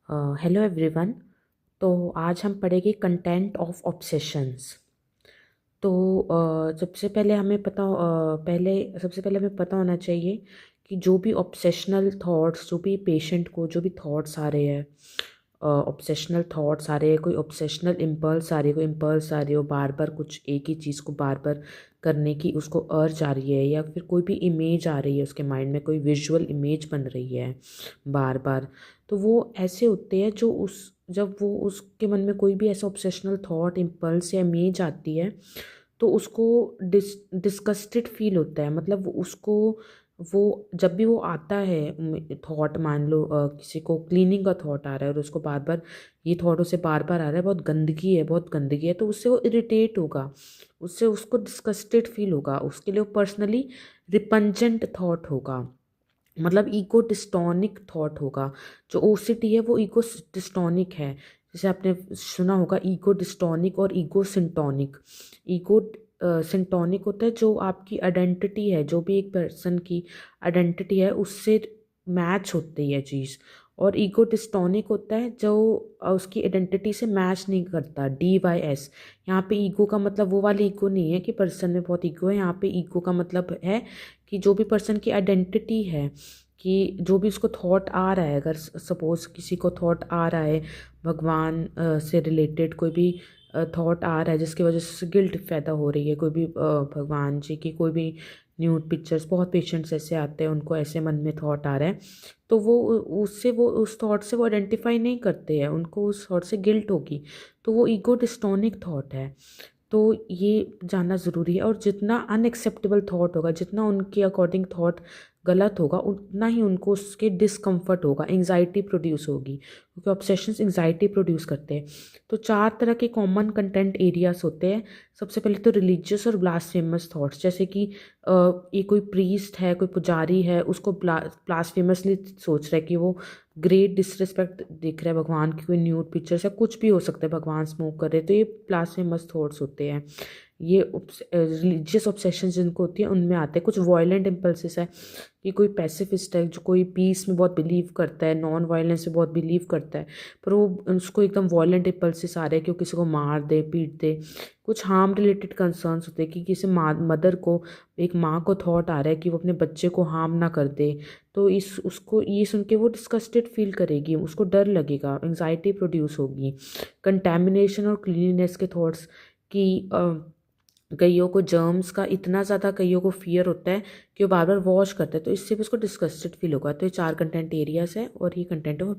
Hello everyone. तो आज हम पढ़ेंगे कंटेंट ऑफ ऑब्सेशंस। तो सबसे पहले सबसे पहले हमें पता होना चाहिए कि जो भी ऑब्सेशनल थॉट्स, जो भी पेशेंट को जो भी थॉट्स आ रहे हैं, ऑब्सेशनल थॉट्स आ रहे हैं, कोई ऑब्सेशनल इम्पल्स आ रही है, कोई इम्पल्स आ रही हो, बार बार कुछ एक ही चीज़ को बार बार करने की उसको अर्ज आ रही है, या फिर कोई भी इमेज आ रही है उसके माइंड में, कोई विजुअल इमेज बन रही है बार बार, तो वो ऐसे होते हैं जो उस जब वो उसके मन में कोई भी ऐसा ऑब्सेशनल थॉट, इम्पल्स या इमेज आती है, तो उसको डिस्गस्टेड फील होता है। मतलब वो जब भी वो आता है थॉट, मान लो किसी को क्लीनिंग का थॉट आ रहा है और उसको बार बार ये थॉट उसे बार बार आ रहा है, बहुत गंदगी है, बहुत गंदगी है, तो उससे वो इरिटेट होगा, उससे उसको डिस्गस्टेड फील होगा, उसके लिए वो पर्सनली रिपंजेंट थॉट होगा, मतलब ईगो डिस्टोनिक थॉट होगा। जो ओसीटी है वो ईगो डिस्टोनिक है। जैसे आपने सुना होगा ईगो डिस्टोनिक और ईगो सिंटोनिक। ईगो सिंटोनिक होता है जो आपकी आइडेंटिटी है, जो भी एक पर्सन की आइडेंटिटी है उससे मैच होती है चीज़। और ईगो डिस्टोनिक होता है जो उसकी आइडेंटिटी से मैच नहीं करता, DYS। यहाँ पे ईगो का मतलब वो वाली ईगो नहीं है कि पर्सन में बहुत ईगो है। यहाँ पे ईगो का मतलब है कि जो भी पर्सन की आइडेंटिटी है, कि जो भी उसको थॉट आ रहा है, अगर सपोज़ किसी को थॉट आ रहा है भगवान से रिलेटेड, कोई भी थॉट आ रहा है जिसकी वजह से गिल्ट पैदा हो रही है, कोई भी भगवान जी की कोई भी न्यूड पिक्चर्स, बहुत पेशेंट्स ऐसे आते हैं उनको ऐसे मन में थॉट आ रहा है, तो वो उस थॉट से वो आइडेंटिफाई नहीं करते हैं, उनको उस थॉट से गिल्ट होगी, तो वो ईगो डिस्टोनिक थॉट है। तो ये जानना ज़रूरी है। और जितना अनएक्सेप्टेबल थॉट होगा, जितना उनके अकॉर्डिंग थॉट गलत होगा, उतना ही उनको उसके डिस्कम्फर्ट होगा, एंग्जाइटी प्रोड्यूस होगी, क्योंकि ऑब्सेशंस एंग्जाइटी प्रोड्यूस करते हैं। तो 4 तरह के कॉमन कंटेंट एरियाज होते हैं। सबसे पहले तो रिलीजियस और ब्लास्फेमस थॉट्स, जैसे कि ये कोई प्रीस्ट है, कोई पुजारी है, उसको ब्लास्फेमसली सोच रहा है कि वो ग्रेट डिसरिस्पेक्ट दिख रहा है भगवान की, कोई न्यूड पिक्चर्स है, कुछ भी हो सकता है, भगवान स्मोक कर रहे हैं, तो ये ब्लास्फेमस थॉट्स होते हैं। ये रिलीजियस ऑब्सेशन जिनको होती है उनमें आते हैं। कुछ वॉयलेंट इम्पल्सिस है कि कोई पैसिफिस्ट है जो कोई पीस में बहुत बिलीव करता है, नॉन वायलेंस में बहुत बिलीव करता है, पर वो उसको एकदम वॉयलेंट इम्पल्सिस आ रहे हैं कि वो किसी को मार दे, पीट दे। कुछ हार्म रिलेटेड कंसर्न्स होते हैं कि किसी मदर को, एक माँ को थॉट आ रहा है कि वो अपने बच्चे को हार्म ना कर दे, तो इस उसको ये सुन के वो डिस्गस्टेड फील करेगी, उसको डर लगेगा, एंग्जाइटी प्रोड्यूस होगी। कंटेमिनेशन और क्लीनिनेस के थॉट्स कि कईयों को जर्म्स का इतना ज़्यादा, कईयों को फियर होता है कि वो बार बार वॉश करते हैं, तो इससे भी उसको डिस्गस्टेड फील होगा। तो ये 4 कंटेंट एरियाज है और ये कंटेंट है वो